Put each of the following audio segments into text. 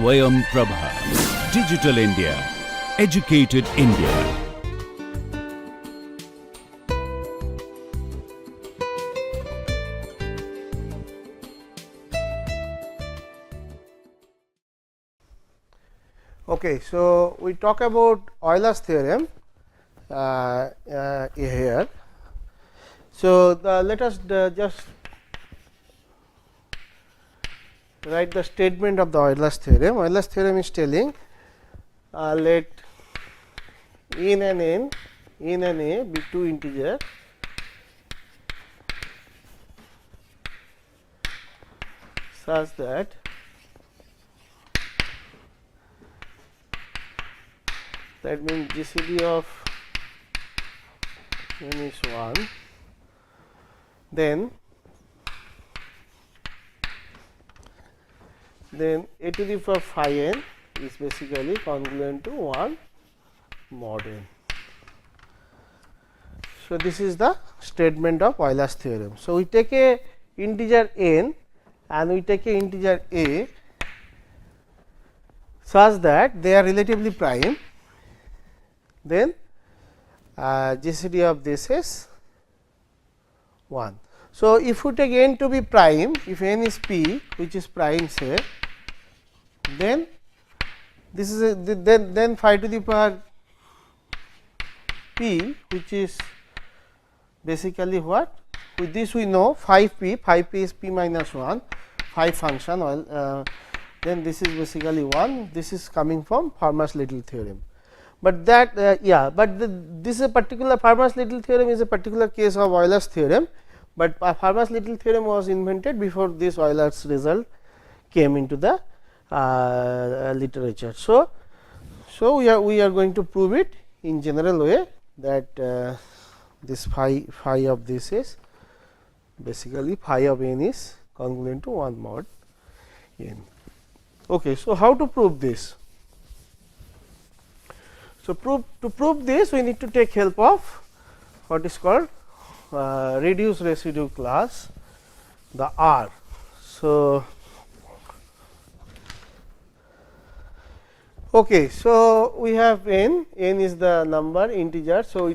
SwayamPrabha. Digital India. Educated India. Okay, so we talk about Euler's theorem here. So let us just write the statement of the Euler's theorem. Euler's theorem is telling let n and a be two integers such that means GCD of n is 1, then a to the power phi n is basically congruent to 1 mod n. So, this is the statement of Euler's theorem. So, we take a integer n and we take a integer a such that they are relatively prime, then GCD of this is 1. So, if you take n to be prime, if n is p which is prime say, then this is then phi to the power p which is basically what, with this we know phi p is p minus 1 phi function, then this is basically 1, this is coming from Fermat's Little theorem. But that this is a particular Fermat's Little theorem is a particular case of Euler's theorem, but Fermat's Little theorem was invented before this Euler's result came into the literature. So, we are going to prove it in general way that this phi of this is basically phi of n is congruent to 1 mod n. Okay, so how to prove this? So, to prove this we need to take help of what is called reduced residue class, the R. So, okay, so we have n is the number integer. So,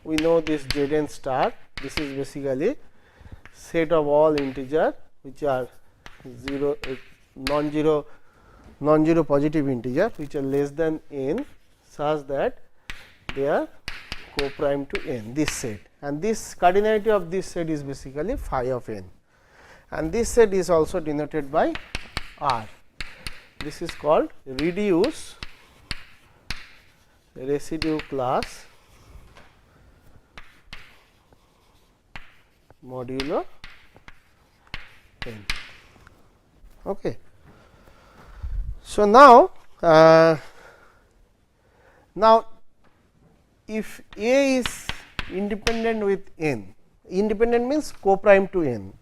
we know this z n star, this is basically set of all integer which are non-zero positive integer which are less than n such that they are co-prime to n, this set, and this cardinality of this set is basically phi of n, and this set is also denoted by R. This is called reduced residue class modulo n. Okay. So, now if A is independent with n, independent means co-prime to n.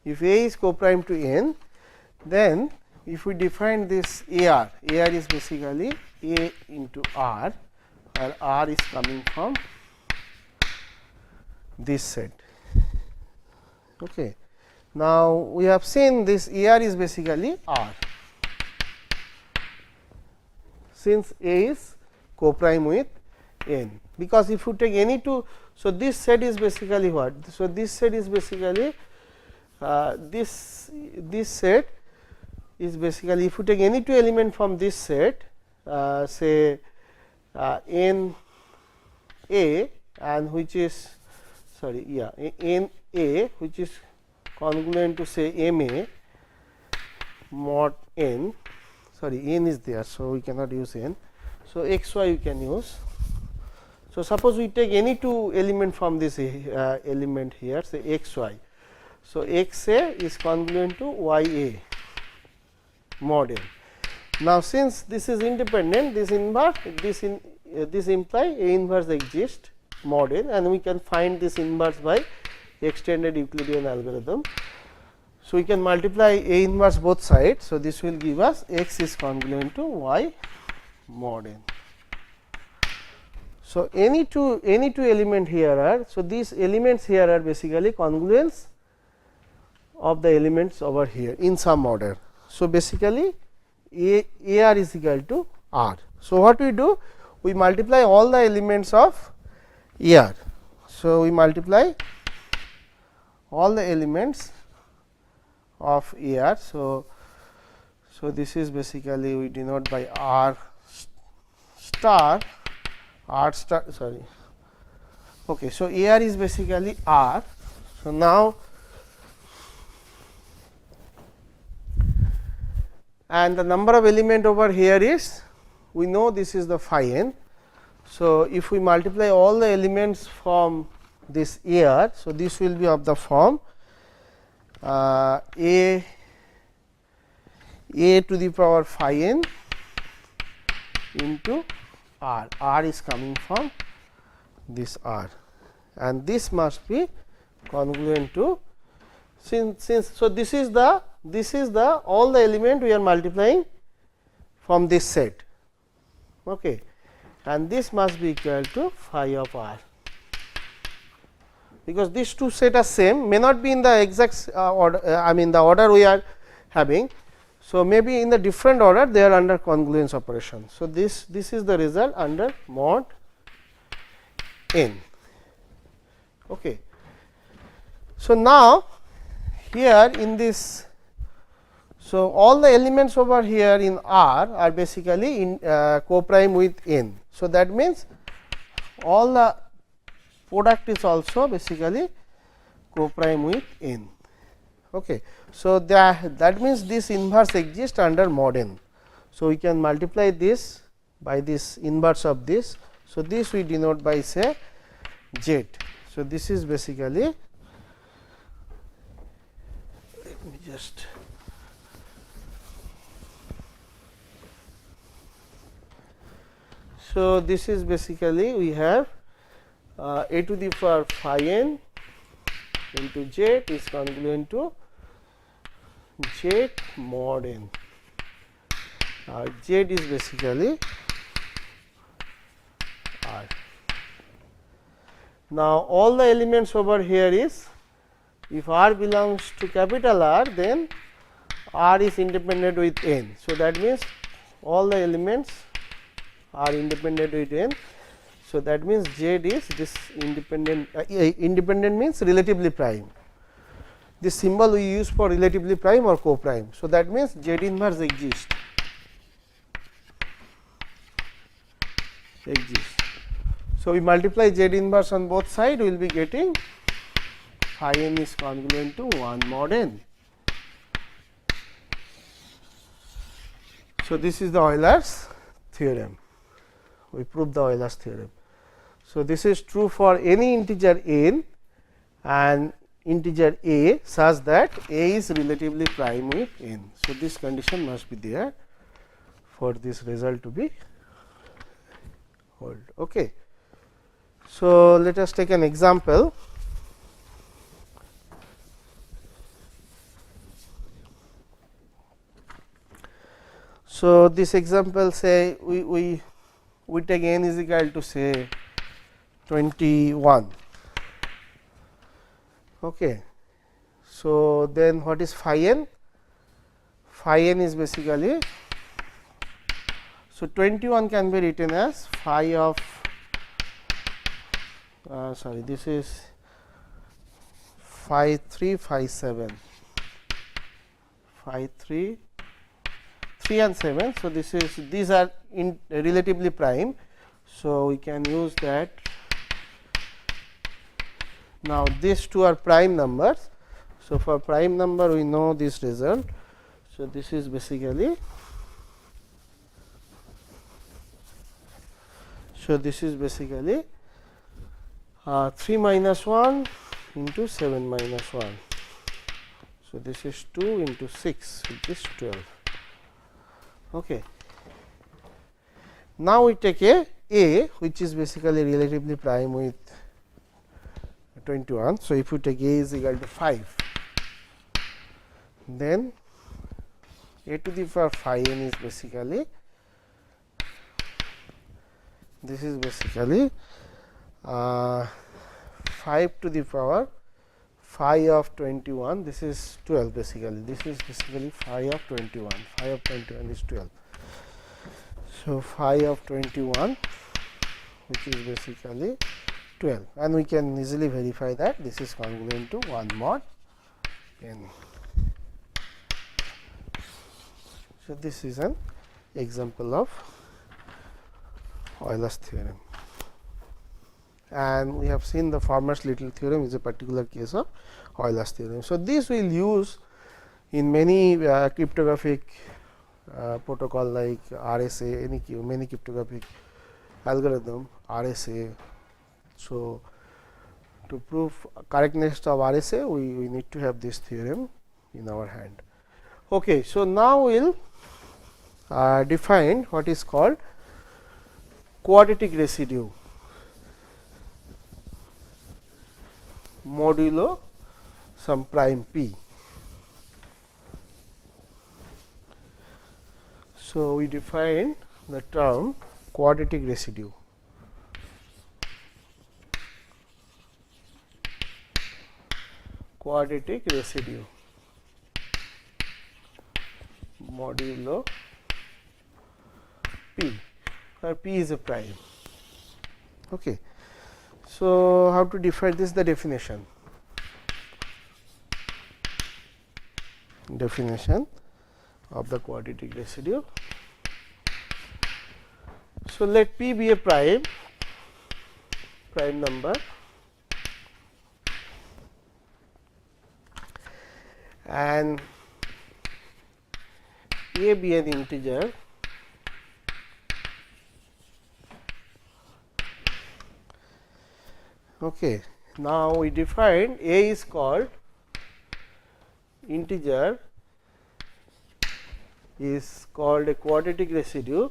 If A is co-prime to n, then if we define this AR is basically A into R, where R is coming from this set. Okay. Now, we have seen this AR is basically R, since A is co-prime with n, because if you take any two, so this set is basically what? So, this set is basically this set is basically, if you take any two element from this set, say n a and which is n a which is congruent to say m a mod n, n is there. So, we cannot use n. So, x y we can use. So, suppose we take any two element from this element here, say x y. So, x a is congruent to y a mod n. Now, since this is independent, this inverse, this imply A inverse exists mod n, and we can find this inverse by extended Euclidean algorithm. So, we can multiply A inverse both sides. So, this will give us x is congruent to y mod n. So, any two element here are, so these elements here are basically congruence of the elements over here in some order. So, basically AR is equal to R. So, what we do? We multiply all the elements of AR. So, we multiply all the elements of AR. So, this is basically we denote by R star, sorry. Okay, so AR is basically R. So, now and the number of element over here is, we know this is the phi n. So, if we multiply all the elements from this AR, so this will be of the form a to the power phi n into R. R is coming from this R, and this must be congruent to, since so this is the all the element we are multiplying from this set, okay, and this must be equal to phi of R, because these two set are same, may not be in the exact order, I mean the order we are having. So, maybe in the different order they are under congruence operation. So, this is the result under mod n. Okay. So, now here in this, so all the elements over here in R are basically in co-prime with n. So, that means all the product is also basically co-prime with n. Okay. So, that means this inverse exists under mod n. So, we can multiply this by this inverse of this. So, this we denote by say Z. So, this is basically, let me just so this is basically we have a to the power phi n into Z is congruent to Z mod n. Z is basically R. Now, all the elements over here is, if R belongs to capital R, then R is independent with n. So, that means all the elements are independent with n. So, that means Z is this independent, independent means relatively prime. This symbol we use for relatively prime or co-prime. So, that means Z inverse exists. So, we multiply Z inverse on both sides, we will be getting phi n is congruent to 1 mod n. So, this is the Euler's theorem. We prove the Euler's theorem. So, this is true for any integer n and integer a such that a is relatively prime with n. So, this condition must be there for this result to be hold. Okay. So, let us take an example. So, this example say we take n is equal to say 21. Okay. So, then what is phi n? Phi n is basically, so 21 can be written as phi of sorry, this is phi 3 phi 7, phi 3 and 7. So, this is, these are in relatively prime. So, we can use that. Now, these two are prime numbers. So, for prime number we know this result. So, this is basically, so this is basically 3 minus 1 into 7 minus 1. So, this is 2 into 6, which is 12. Okay. Now, we take a which is basically relatively prime with 21. So, if we take a is equal to 5, then a to the power phi n is basically, this is basically 5 to the power phi of 21, this is 12 basically, this is basically phi of 21, phi of 21 is 12. So, phi of 21 which is basically 12, and we can easily verify that this is congruent to 1 mod n. So, this is an example of Euler's theorem, and we have seen the Farmer's little theorem is a particular case of Euler's theorem. So, this we will use in many cryptographic protocol like RSA, many cryptographic algorithm RSA. So, to prove correctness of RSA, we need to have this theorem in our hand. Okay, so, now we will define what is called quadratic residue modulo some prime p. So, we define the term quadratic residue. Quadratic residue modulo p, where p is a prime. Okay. So, how to define this? The definition of the quadratic residue. So, let p be a prime number and a be an integer Okay. Now, we define A is called integer is called a quadratic residue,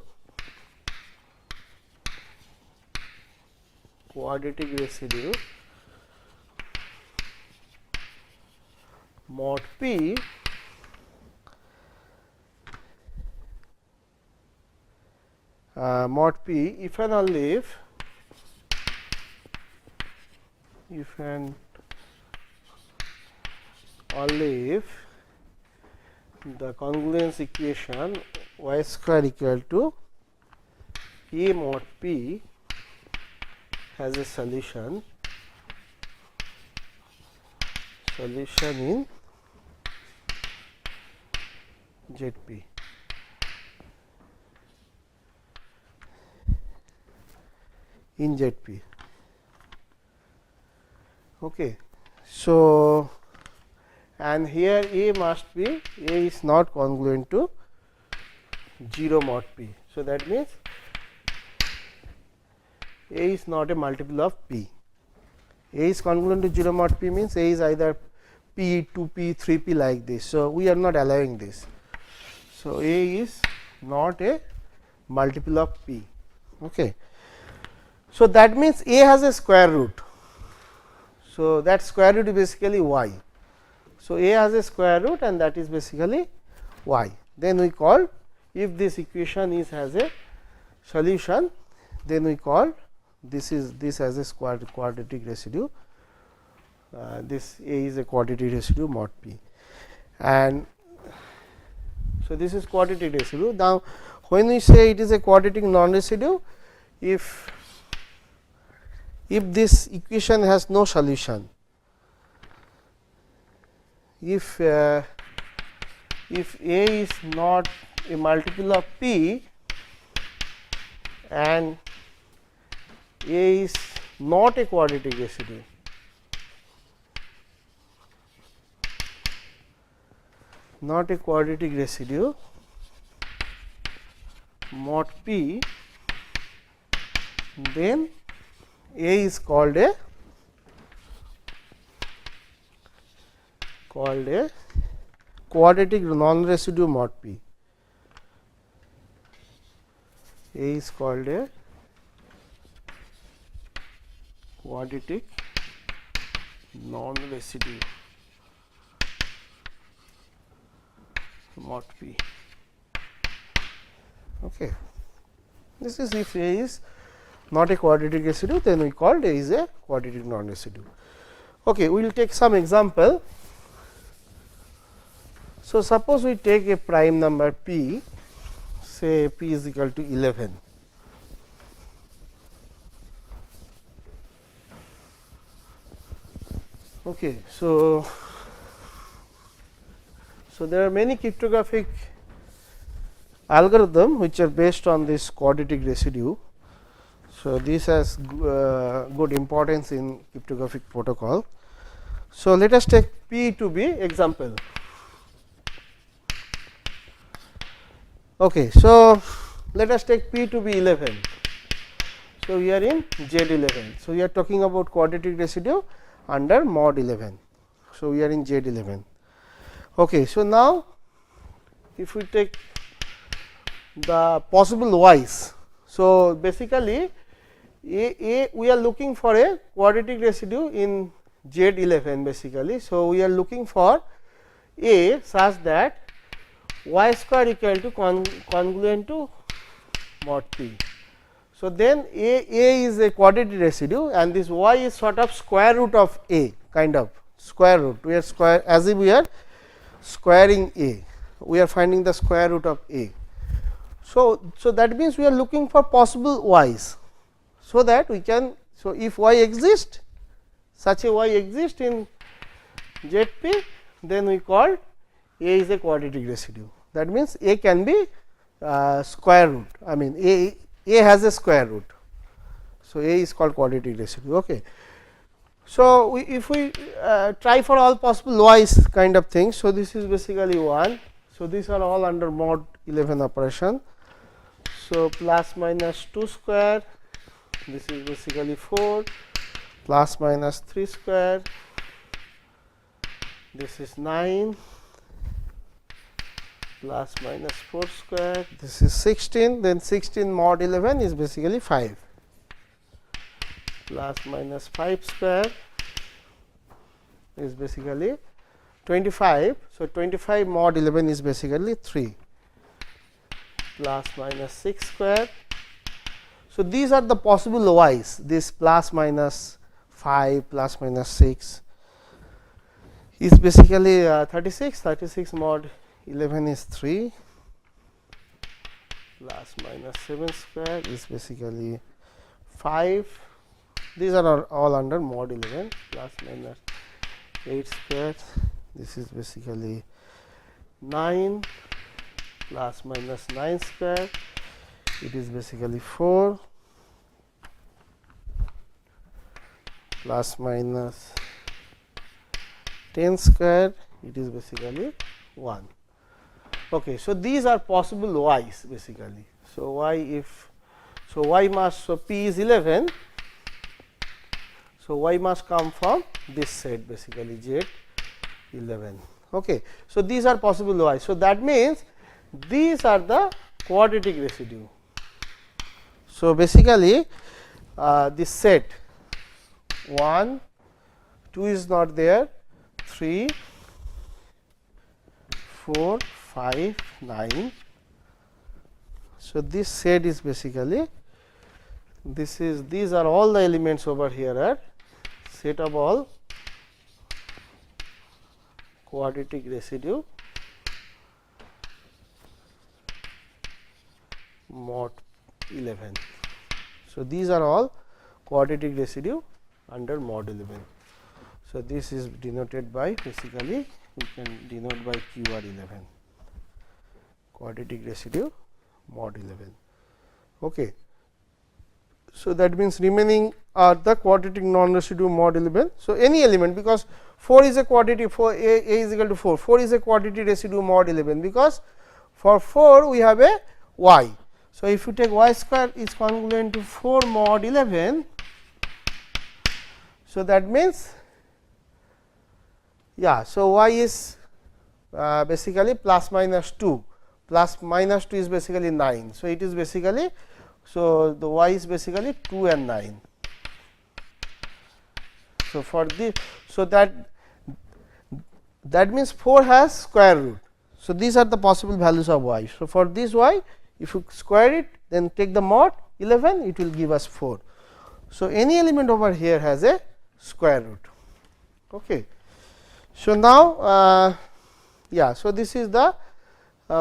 mod p if and only if the congruence equation y square equal to A mod p has a solution in ZP. Okay. So, and here A must be A is not congruent to 0 mod p. So, that means A is not a multiple of p. A is congruent to 0 mod p means A is either p, 2p, 3p like this. So, we are not allowing this. So, A is not a multiple of p. Okay. So, that means A has a square root. So, that square root is basically y. So, A has a square root and that is basically y. Then we call, if this equation has a solution, then we call this as a quadratic residue. This A is a quadratic residue mod p, and so this is quadratic residue. Now, when we say it is a quadratic non-residue, if this equation has no solution, if A is not a multiple of p and A is not a quadratic residue, mod p, then A is called a quadratic non-residue mod p. A is called a quadratic non-residue mod p. Okay. This is if A is not a quadratic residue, then we called A is a quadratic non-residue. Okay, we will take some example. So, suppose we take a prime number p, say p is equal to 11. Okay, so there are many cryptographic algorithm which are based on this quadratic residue. So, this has good importance in cryptographic protocol. So, let us take p to be example. Okay, so let us take p to be 11. So, we are in Z11. So, we are talking about quadratic residue under mod 11. So, we are in Z11. Okay, so now if we take the possible y's. So, basically we are looking for a quadratic residue in Z11 basically. So, we are looking for a such that y square equal to congruent to mod p. So, then a is a quadratic residue and this y is sort of square root of a, kind of square root. We are square as if we are squaring a, we are finding the square root of a. So, that means we are looking for possible y's, so that we can, so if y exists, such a y exists in ZP, then we call a is a quadratic residue. That means a can be square root, I mean a has a square root. So, a is called quadratic residue. Okay. So, if we try for all possible y's kind of things. So, this is basically 1. So, these are all under mod 11 operation. So, plus minus 2 square, this is basically 4, plus minus 3 square, this is 9, plus minus 4 square, this is 16, then 16 mod 11 is basically 5, plus minus 5 square is basically 25. So, 25 mod 11 is basically 3, plus minus 6 square. So, these are the possible y's, this plus minus 5 plus minus 6 is basically 36, 36 mod 11 is 3, plus minus 7 square is basically 5. These are all under mod 11, plus minus 8 square, this is basically 9, plus minus 9 square, it is basically 4, plus minus 10 square, it is basically 1. Okay, so these are possible y's basically. So, y if, so y must, so p is 11. So, y must come from this set basically Z 11. Okay. So, these are possible y's. So, that means these are the quadratic residue. So, basically this set 1, 2 is not there, 3, 4, 5, 9. So, this set is basically, this is, these are all the elements over here are set of all quadratic residue mod 11. So, these are all quadratic residue under mod 11. So, this is denoted by basically we can denote by QR11, quadratic residue mod 11. Okay. So, that means remaining are the quadratic non-residue mod 11. So, any element, because 4 is a quadratic, 4 a is equal to 4, 4 is a quadratic residue mod 11, because for 4 we have a y. So, if you take y square is congruent to 4 mod 11. So, that means, yeah, so y is basically plus minus 2, plus minus 2 is basically 9. So, it is basically, so the y is basically 2 and 9. So, for this, so that means 4 has square root. So, these are the possible values of y. So, for this y, if you square it, then take the mod 11, it will give us 4. So, any element over here has a square root. Okay. So, now yeah, so this is the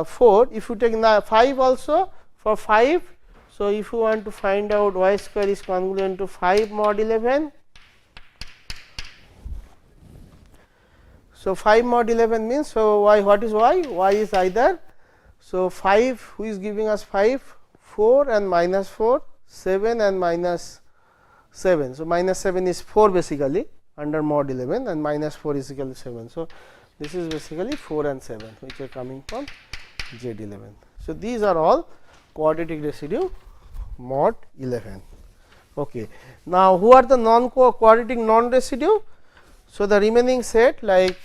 4. If you take 5 also, for 5, so if you want to find out y square is congruent to 5 mod 11. So, 5 mod 11 means, so y, what is y? Y is either, so 5, who is giving us 5? 4 and minus 4, 7 and minus 7. So, minus 7 is 4 basically under mod 11 and minus 4 is equal to 7. So, this is basically 4 and 7 which are coming from Z 11. So, these are all quadratic residue mod 11. Okay. Now, who are the quadratic non residue? So, the remaining set like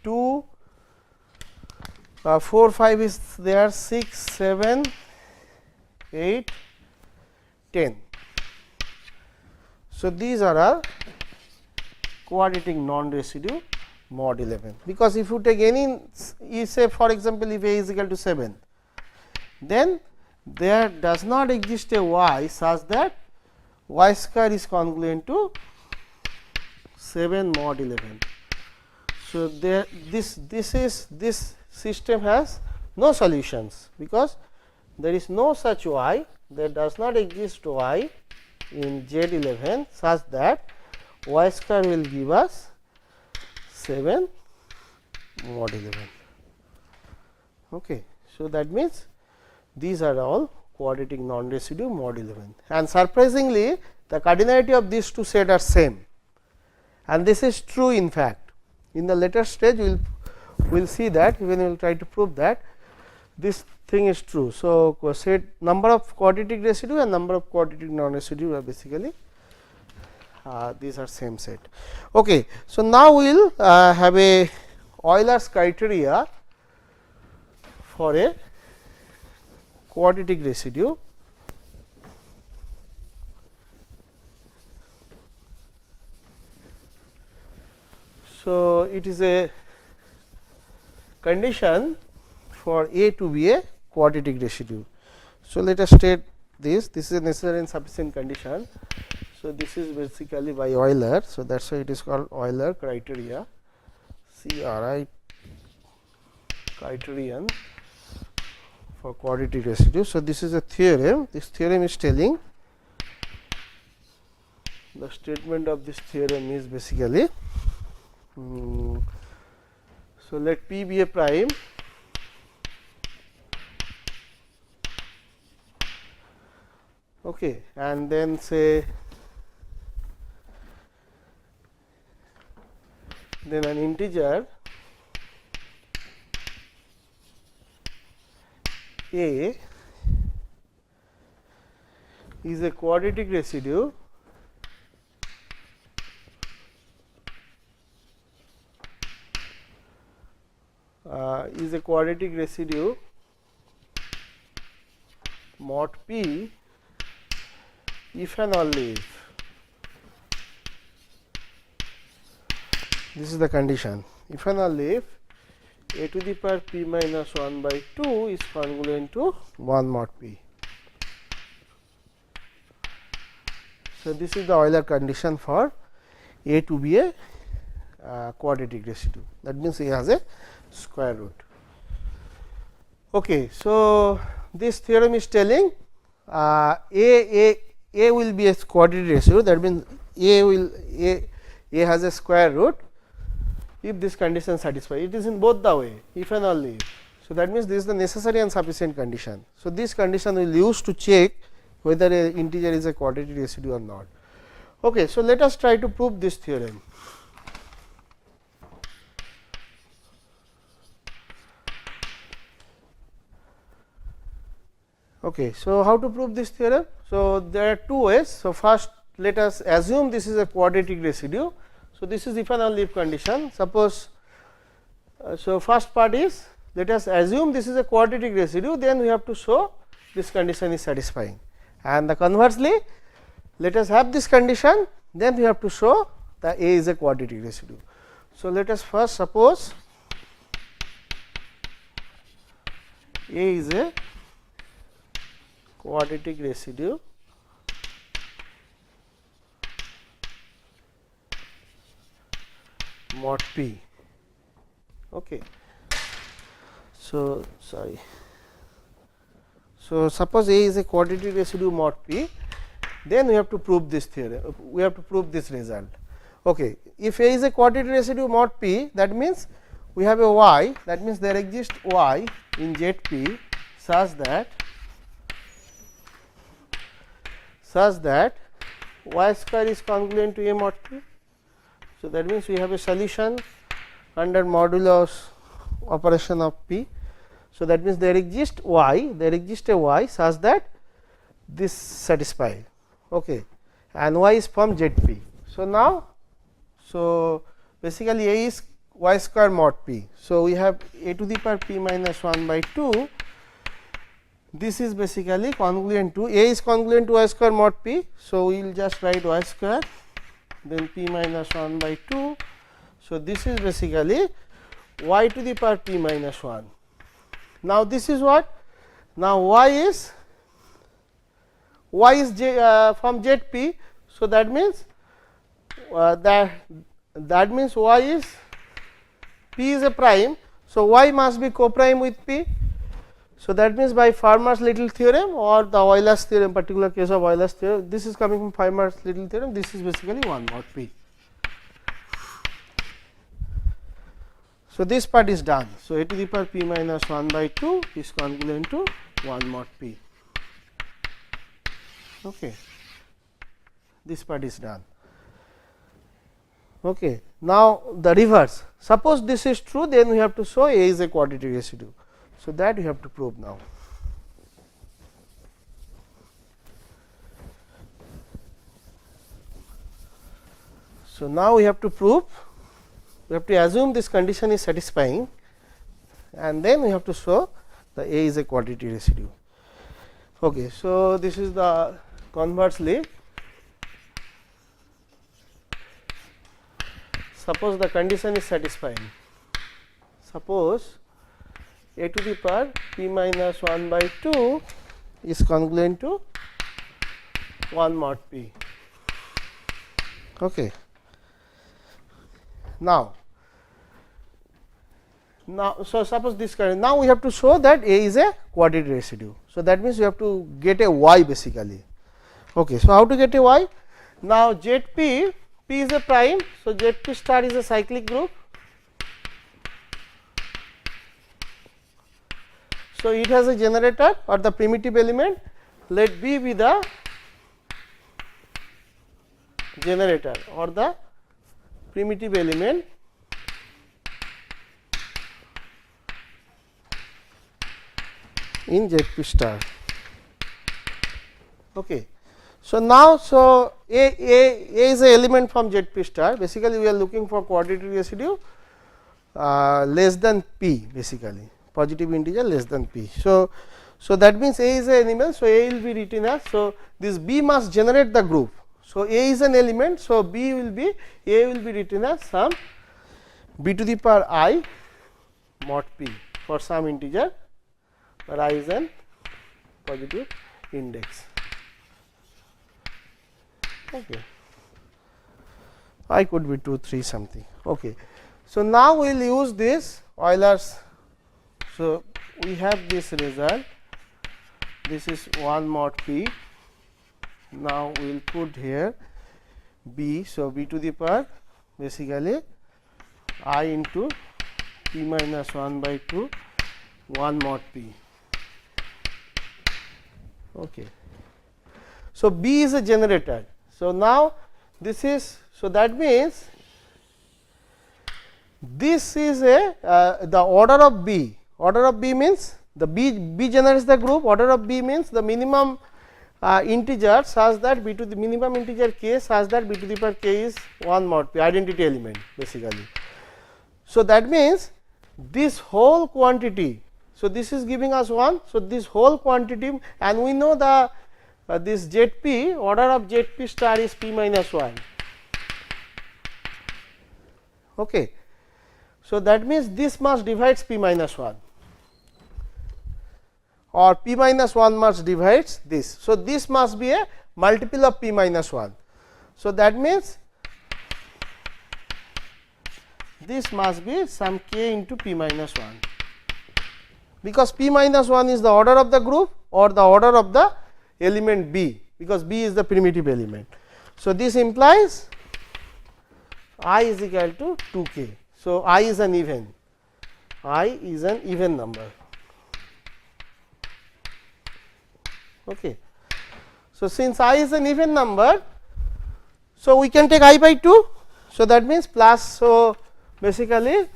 2, 4, 5 is there, 6, 7, 8, 10. So, these are our quadratic non residue mod 11, because if you take any, you say for example, if a is equal to 7, then there does not exist a y such that y square is congruent to 7 mod 11. So, there this system has no solutions, because there is no such y, there does not exist y in Z 11 such that y square will give us 7 mod 11. Okay. So, that means these are all quadratic non residue mod 11, and surprisingly the cardinality of these two sets are same, and this is true. In fact, in the later stage we will see that, even we will try to prove that this thing is true. So, set number of quadratic residue and number of quadratic non residue are basically these are same set. Okay. So, now we will have a Euler's criteria for a quadratic residue. So, it is a condition for A to be a quadratic residue. So, let us state this is a necessary and sufficient condition. So, this is basically by Euler. So, that is why it is called Euler criteria, CRI criterion for quadratic residue. So, this is a theorem. This theorem is telling, the statement of this theorem is basically, so let P be a prime okay, and then say then an integer A is a quadratic residue mod P if and only if, this is the condition, if and only if a to the power p minus 1 by 2 is congruent to 1 mod p. So, this is the Euler condition for A to be a quadratic residue, that means A has a square root. Okay. So, this theorem is telling A will be a quadratic residue, that means A has a square root if this condition satisfies. It is in both the way, if and only if. So, that means this is the necessary and sufficient condition. So, this condition we will use to check whether a integer is a quadratic residue or not. Okay. So, let us try to prove this theorem. Okay. So, how to prove this theorem? So, there are two ways. So, first let us assume this is a quadratic residue. So, this is if and only if condition. Suppose, so first part is, let us assume this is a quadratic residue, then we have to show this condition is satisfying, and the conversely, let us have this condition, then we have to show that A is a quadratic residue. So, let us first suppose A is a quadratic residue mod p. Okay. So, sorry. So, suppose A is a quadratic residue mod p, then we have to prove this theorem, we have to prove this result. Okay. If A is a quadratic residue mod p, that means we have a y, that means there exists y in Z p such that y square is congruent to A mod p. So, that means we have a solution under modulus operation of p. So, that means there exists a y such that this satisfies, okay, and y is from Z p. So, now, so basically A is y square mod p. So, we have a to the power p minus 1 by 2. This is basically congruent to A is congruent to y square mod p. So, we will just write y square, then p minus 1 by 2. So, this is basically y to the power p minus 1. Now, this is what? Now, y is from Z p. So, that means that means y is p is a prime. So, y must be co-prime with p. So, that means by Fermat's little theorem or the Euler's theorem, particular case of Euler's theorem, this is coming from Fermat's little theorem, this is basically 1 mod p. So, this part is done. So, a to the power p minus 1 by 2 is congruent to 1 mod p. Okay. This part is done. Okay. Now, the reverse, suppose this is true, then we have to show A is a quadratic residue. So, that we have to prove now. So, now we have to prove, we have to assume this condition is satisfying, and then we have to show the A is a quadratic residue. Okay. So, this is the conversely, suppose the condition is satisfying, suppose a to the power p minus 1 by 2 is congruent to 1 mod p. Okay. Now, so suppose this current, now we have to show that A is a quadratic residue. So, that means we have to get a y basically. Okay. So, how to get a y? Now, Z p, p is a prime. So, Z p star is a cyclic group. So, it has a generator or the primitive element, let B be the generator or the primitive element in Z p star. Okay. So, now, so A is an element from Z p star, basically we are looking for quadratic residue less than p, basically positive integer less than p. So, that means A is an element. So, A will be written as, so this B must generate the group. So, A is an element. So, B will be, A will be written as some b to the power I mod p for some integer, where I is an positive index. Okay. I could be 2, 3 something. Okay. So, now we will use this Euler's. So, we have this result, this is 1 mod p. Now, we will put here b. So, b to the power basically I into p minus 1 by 2 1 mod p. Okay. So, b is a generator. So, now this is, so that means this is a the order of b. Order of b means the b generates the group. Order of b means the minimum integer such that b to the minimum integer k such that b to the power k is 1 mod p, identity element basically. So, that means this whole quantity. So, this is giving us 1. So, this whole quantity, and we know the this Z p, order of Z p star is p minus 1. Okay. So, that means this must divides p minus 1, or p minus 1 must divides this. So, this must be a multiple of p minus 1. So, that means this must be some k into p minus 1, because p minus 1 is the order of the group or the order of the element B, because B is the primitive element. So, this implies I is equal to 2k. So, I is an even number. Okay. So, since I is an even number, so we can take I by 2. So, that means plus. So, basically,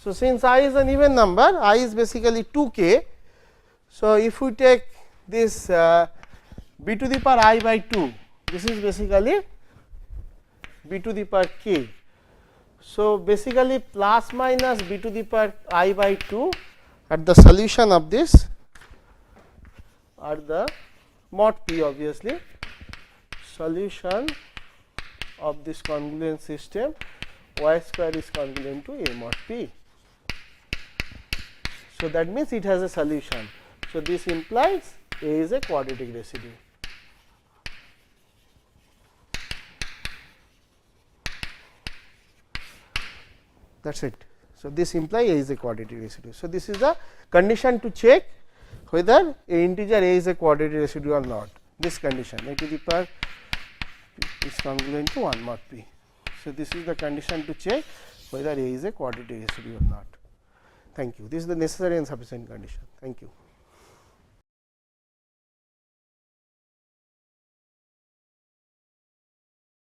so since I is an even number, I is basically 2k. So, if we take this b to the power I by 2, this is basically b to the power k. So, basically plus minus b to the power I by 2 at the solution of this, at the mod p, obviously solution of this congruent system, y square is congruent to a mod p. So, that means it has a solution. So, this implies A is a quadratic residue. That is it. So, this implies A is a quadratic residue. So, this is the condition to check whether a integer A is a quadratic residue or not. This condition, a to the power is congruent to 1 mod p. So, this is the condition to check whether A is a quadratic residue or not. Thank you. This is the necessary and sufficient condition. Thank you.